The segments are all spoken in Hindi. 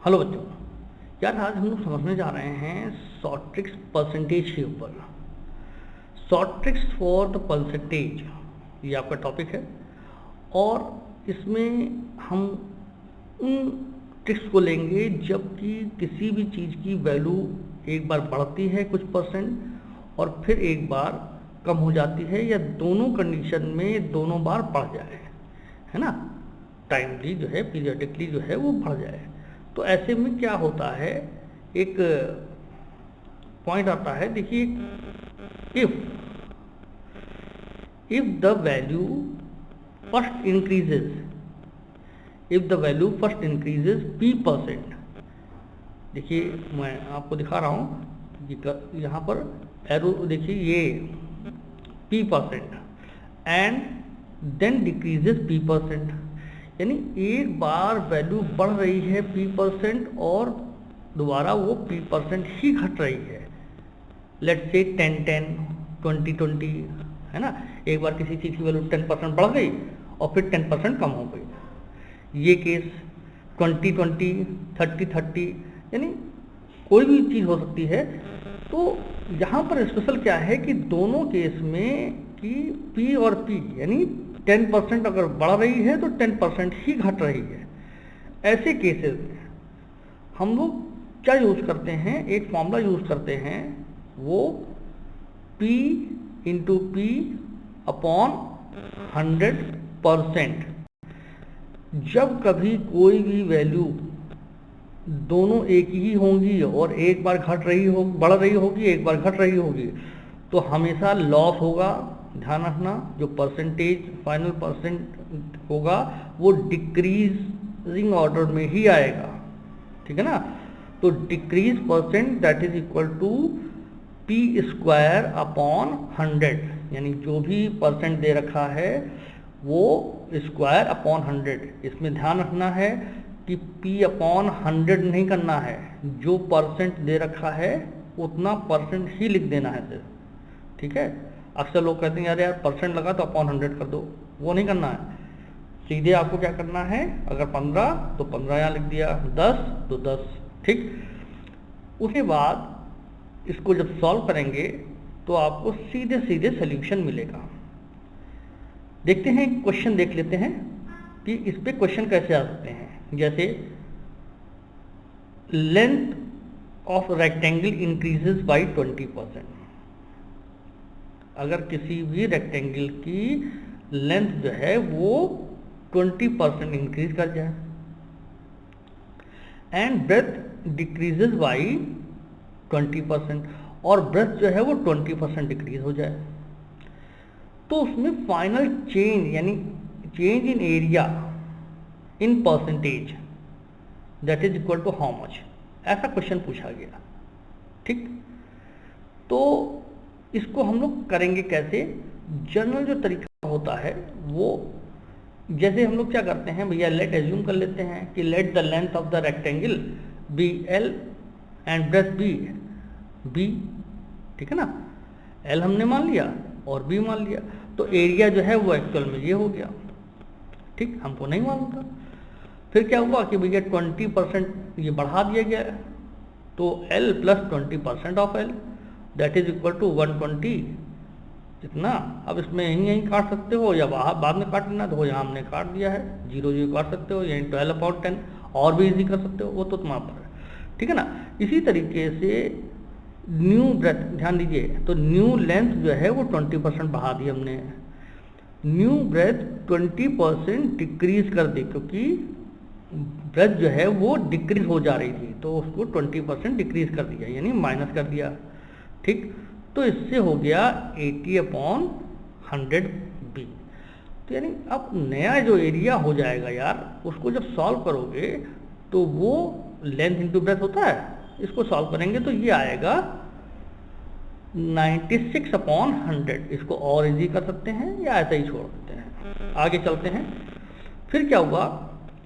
हेलो बच्चों, यार आज हम लोग समझने जा रहे हैं शॉर्ट ट्रिक्स परसेंटेज के ऊपर। Short tricks for the percentage ये आपका टॉपिक है और इसमें हम उन ट्रिक्स को लेंगे जबकि किसी भी चीज़ की वैल्यू एक बार बढ़ती है कुछ परसेंट और फिर एक बार कम हो जाती है या दोनों कंडीशन में दोनों बार बढ़ जाए, है ना। टाइमली जो है, पीरियडिकली जो है वो बढ़ जाए। तो ऐसे में क्या होता है, एक पॉइंट आता है, देखिए, if the value first increases, if the value first increases p%, देखिए मैं आपको दिखा रहा हूँ यहाँ पर एरो, देखिए ये p% and then decreases p%, यानी एक बार वैल्यू बढ़ रही है p% और दोबारा वो p% ही घट रही है। लेट्स से 10-10, 20-20, है ना। एक बार किसी चीज़ की वैल्यू 10% बढ़ गई और फिर 10% कम हो गई। ये केस 20-20, 30-30, यानी कोई भी चीज़ हो सकती है। तो यहाँ पर स्पेशल क्या है कि दोनों केस में कि p और p यानी 10% अगर बढ़ रही है तो 10% ही घट रही है। ऐसे केसेस में हम लोग क्या यूज़ करते हैं, एक फॉर्मूला यूज़ करते हैं, वो p इंटू पी अपॉन 100%। जब कभी कोई भी वैल्यू दोनों एक ही होंगी और एक बार घट रही हो, बढ़ रही होगी, एक बार घट रही होगी, तो हमेशा लॉस होगा। ध्यान रखना, जो परसेंटेज फाइनल परसेंट होगा वो डिक्रीजिंग ऑर्डर में ही आएगा, ठीक है ना। तो decrease percent that is equal to p² upon 100, यानी जो भी परसेंट दे रखा है वो स्क्वायर अपॉन 100। इसमें ध्यान रखना है कि p अपॉन 100 नहीं करना है, जो परसेंट दे रखा है उतना परसेंट ही लिख देना है सिर्फ, ठीक है। अक्सर लोग कहते हैं यार परसेंट लगा तो अपॉन 100 कर दो, वो नहीं करना है। सीधे आपको क्या करना है, अगर 15 तो 15 यहाँ लिख दिया, 10 तो 10, ठीक। उसके बाद इसको जब सॉल्व करेंगे तो आपको सीधे सीधे सोल्यूशन मिलेगा। देखते हैं, क्वेश्चन देख लेते हैं कि इस पे क्वेश्चन कैसे आ सकते हैं। जैसे length of rectangle increases by 20%। अगर किसी भी रेक्टेंगल की लेंथ जो है वो 20% इंक्रीज कर जाए एंड ब्रेथ डिक्रीजेस बाय 20%, और ब्रेथ जो है वो 20% डिक्रीज हो जाए, तो उसमें फाइनल चेंज यानी change in area in percentage that is equal to how much, ऐसा क्वेश्चन पूछा गया, ठीक। तो इसको हम लोग करेंगे कैसे। जनरल जो तरीका होता है वो, जैसे हम लोग क्या करते हैं भैया, लेट एज्यूम कर लेते हैं कि let the length of the rectangle be L and breadth B, ठीक है ना। L हमने मान लिया और B मान लिया, तो एरिया जो है वो एक्चुअल में ये हो गया, ठीक। हमको नहीं मालूम था। फिर क्या हुआ कि भैया 20% ये बढ़ा दिया गया, तो L plus 20% off L that is equal to 120। इतना, अब इसमें यहीं काट सकते हो या बाद में काट लेना, तो यहाँ हमने काट दिया है, 0 काट सकते हो, यहीं 12/10 और भी इजी कर सकते हो, वो तो तुम्हारे पर है, ठीक है ना। इसी तरीके से न्यू ब्रेथ, ध्यान दीजिए, तो न्यू लेंथ जो है वो 20% बढ़ा दी हमने, न्यू ब्रेथ 20% डिक्रीज कर दी, क्योंकि ब्रेथ जो है वो डिक्रीज हो जा रही थी, तो उसको 20% डिक्रीज कर दिया, यानी माइनस कर दिया, ठीक। तो इससे हो गया 80/100B। तो यानी अब नया जो एरिया हो जाएगा यार, उसको जब सॉल्व करोगे तो वो लेंथ इंटू ब्रेथ होता है, इसको सॉल्व करेंगे तो ये आएगा 96/100। इसको और इजी कर सकते हैं या ऐसा ही छोड़ सकते हैं। आगे चलते हैं, फिर क्या हुआ,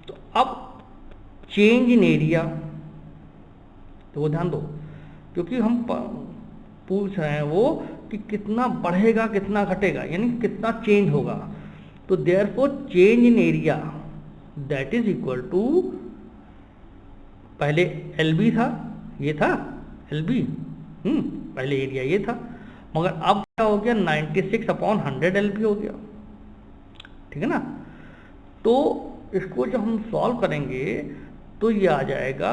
तो अब चेंज इन एरिया, तो वो ध्यान दो, क्योंकि हम पूछ रहे हैं वो कि कितना बढ़ेगा कितना घटेगा, यानी कितना चेंज होगा। तो therefore change in area that is equal to पहले एल बी था, ये था एल बी, पहले एरिया ये था, मगर अब क्या हो गया 96/100 एल बी हो गया, ठीक है ना। तो इसको जब हम सॉल्व करेंगे तो ये आ जाएगा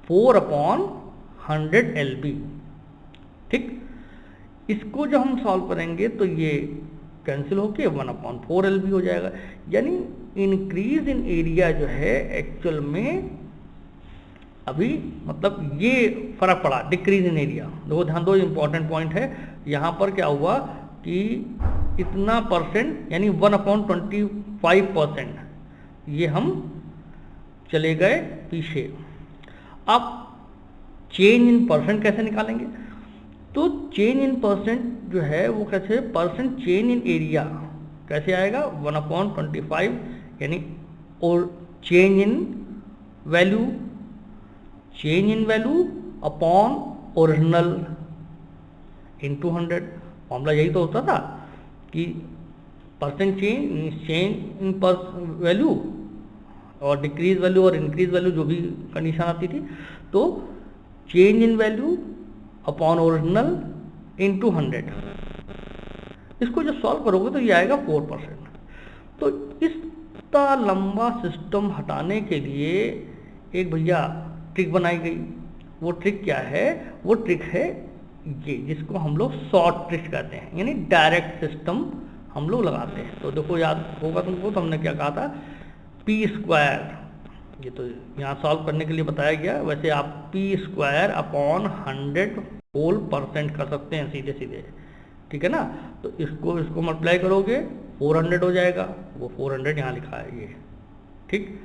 4/100 एल बी, ठीक। इसको जब हम सॉल्व करेंगे तो ये कैंसिल होके 1/4 एल बी हो जाएगा। यानी इंक्रीज इन एरिया जो है एक्चुअल में अभी मतलब ये फर्क पड़ा, डिक्रीज इन एरिया। देखो ध्यान दो, इंपॉर्टेंट पॉइंट है। यहाँ पर क्या हुआ कि इतना परसेंट यानी 1/25% ये हम चले गए पीछे। अब चेंज इन परसेंट कैसे निकालेंगे? तो चेंज इन परसेंट जो है वो कैसे, परसेंट चेंज इन एरिया कैसे आएगा, 1/25 यानी और change in value, change in value upon original into 100। मामला यही तो होता था कि परसेंट चेंज इन वैल्यू और डिक्रीज वैल्यू और इंक्रीज वैल्यू जो भी कंडीशन आती थी, तो change in value upon original into 100। इसको जब सॉल्व करोगे तो ये आएगा 4%। तो इतना लंबा सिस्टम हटाने के लिए एक भैया ट्रिक बनाई गई। वो ट्रिक क्या है? वो ट्रिक है ये, जिसको हम लोग शॉर्ट ट्रिक कहते हैं, यानी डायरेक्ट सिस्टम हम लोग लगाते हैं। तो देखो याद होगा तुमको, तो हमने क्या कहा था, p², ये तो यहाँ सॉल्व करने के लिए बताया गया, वैसे आप p²/100 होल % कर सकते हैं सीधे सीधे, ठीक है ना। तो इसको मल्टीप्लाई करोगे 400 हो जाएगा, वो 400 यहाँ लिखा है ये, ठीक,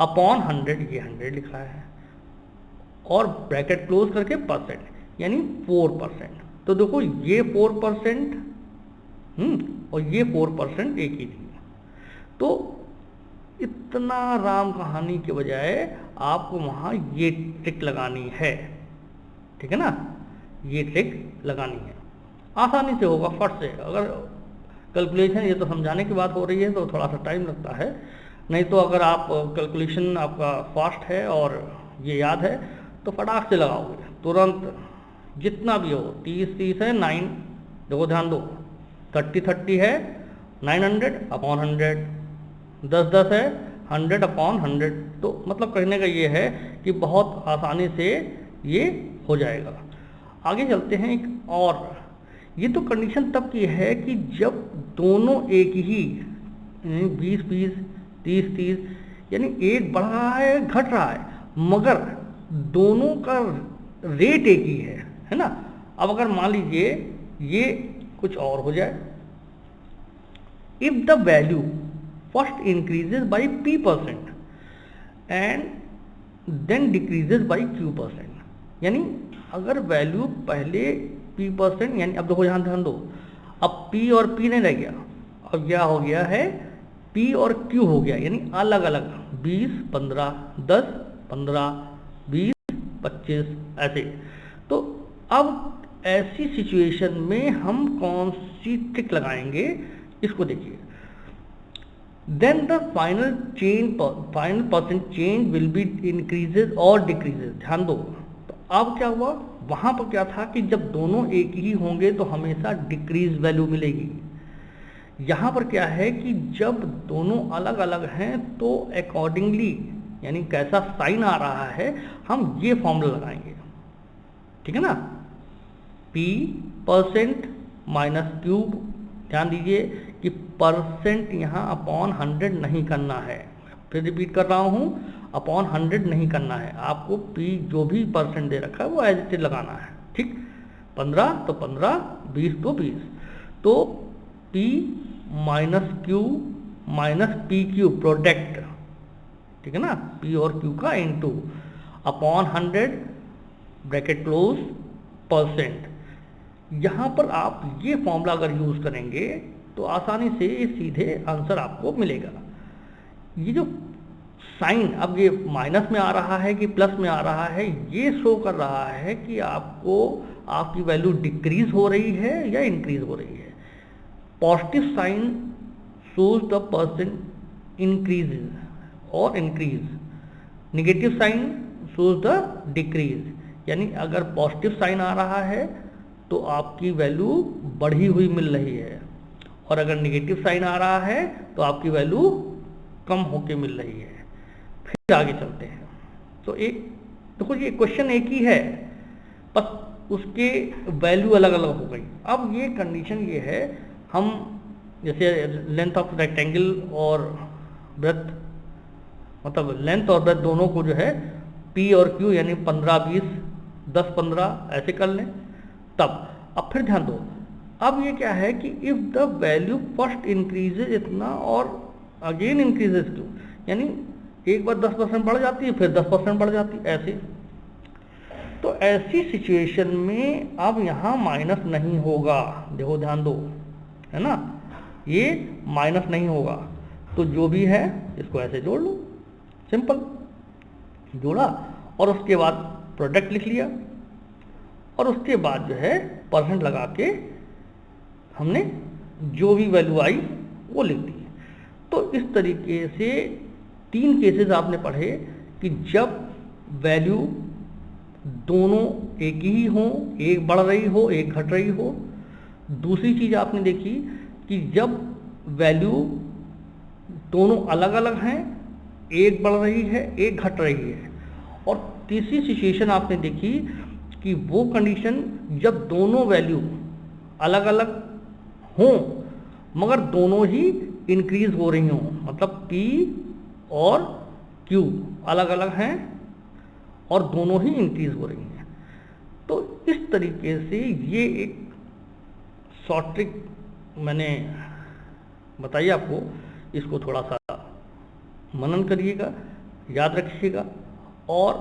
अपॉन 100 ये 100 लिखा है, और ब्रैकेट क्लोज करके % यानी 4%। तो देखो ये 4% और ये 4% एक ही थी। तो इतना राम कहानी के बजाय आपको वहाँ ये ट्रिक लगानी है, ठीक है ना, ये ट्रिक लगानी है। आसानी से होगा, फट से। अगर कैलकुलेशन ये तो समझाने की बात हो रही है तो थोड़ा सा टाइम लगता है, नहीं तो अगर आप कैलकुलेशन आपका फास्ट है और ये याद है तो फटाक से लगाओगे तुरंत, जितना भी हो। 30 है 9, देखो ध्यान दो, 30 है 900/100, 10 है 100/100। तो मतलब कहने का ये है कि बहुत आसानी से ये हो जाएगा। आगे चलते हैं एक और। ये तो कंडीशन तब की है कि जब दोनों एक ही 20-20, 30-30 यानी एक बढ़ रहा है घट रहा है, मगर दोनों का रेट एक ही है ना। अब अगर मान लीजिए ये कुछ और हो जाए, if the value first increases by p% and then decreases by q%, यानी अगर वैल्यू पहले p%, यानी अब देखो यहाँ ध्यान दो, अब p और p नहीं रह गया, अब क्या हो गया है, p और q हो गया, यानी अलग अलग 20, 15, 10, 15, 20, 25 ऐसे। तो अब ऐसी सिचुएशन में हम कौन सी ट्रिक लगाएंगे, इसको देखिए। Then the final % change will be increases और डिक्रीजेज। ध्यान दो, तो अब क्या हुआ, वहां पर क्या था कि जब दोनों एक ही होंगे तो हमेशा डिक्रीज वैल्यू मिलेगी। यहाँ पर क्या है कि जब दोनों अलग अलग हैं तो अकॉर्डिंगली, यानी कैसा साइन आ रहा है, हम ये फॉर्मूला लगाएंगे, ठीक है ना। p% माइनस क्यूब, ध्यान दीजिए कि % यहाँ अपॉन 100 नहीं करना है, फिर रिपीट कर रहा हूँ, अपॉन 100 नहीं करना है, आपको p जो भी % दे रखा है वो एज इट इज लगाना है, ठीक। 15 तो 15, 20 तो 20, तो p minus Q minus P Q product, ठीक है ना, p और q का इनटू अपॉन 100 ब्रैकेट क्लोज %। यहाँ पर आप ये फॉर्मूला अगर यूज करेंगे तो आसानी से सीधे आंसर आपको मिलेगा। ये जो साइन अब ये माइनस में आ रहा है कि प्लस में आ रहा है, ये शो कर रहा है कि आपको आपकी वैल्यू डिक्रीज हो रही है या इंक्रीज हो रही है। Positive sign shows the % increase और increase, negative sign shows the decrease, यानी अगर पॉजिटिव साइन आ रहा है तो आपकी वैल्यू बढ़ी हुई मिल रही है, और अगर नेगेटिव साइन आ रहा है तो आपकी वैल्यू कम होके मिल रही है। फिर आगे चलते हैं। तो एक देखो ये क्वेश्चन एक ही है, बस उसके वैल्यू अलग अलग हो गई। अब ये कंडीशन ये है, हम जैसे लेंथ ऑफ रेक्टेंगल और ब्रेथ, मतलब लेंथ और ब्रेथ दोनों को जो है P और Q यानी 15 20 10 15 ऐसे कर लें। तब अब फिर ध्यान दो, अब ये क्या है कि if the value first increases इतना और अगेन इंक्रीजेज टू, यानी एक बार 10% बढ़ जाती है फिर 10% बढ़ जाती है ऐसे। तो ऐसी सिचुएशन में अब यहाँ माइनस नहीं होगा, देखो ध्यान दो, है ना, ये माइनस नहीं होगा। तो जो भी है इसको ऐसे जोड़ लो, सिंपल जोड़ा, और उसके बाद प्रोडक्ट लिख लिया, और उसके बाद जो है परसेंट लगा के हमने जो भी वैल्यू आई वो लिख दी। तो इस तरीके से 3 केसेस आपने पढ़े कि जब वैल्यू दोनों एक ही हो, एक बढ़ रही हो एक घट रही हो। दूसरी चीज़ आपने देखी कि जब वैल्यू दोनों अलग अलग हैं, एक बढ़ रही है एक घट रही है। और तीसरी सिचुएशन आपने देखी कि वो कंडीशन जब दोनों वैल्यू अलग अलग हों मगर दोनों ही इंक्रीज हो रही हों, मतलब P और Q अलग अलग हैं और दोनों ही इंक्रीज हो रही हैं। तो इस तरीके से ये एक शॉर्ट ट्रिक मैंने बताई आपको, इसको थोड़ा सा मनन करिएगा, याद रखिएगा और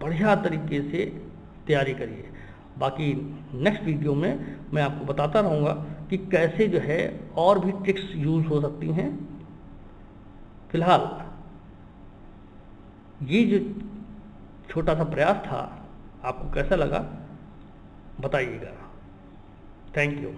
बढ़िया तरीके से तैयारी करिए। बाकी नेक्स्ट वीडियो में मैं आपको बताता रहूँगा कि कैसे जो है और भी ट्रिक्स यूज़ हो सकती हैं। फिलहाल ये जो छोटा सा प्रयास था आपको कैसा लगा बताइएगा। Thank you.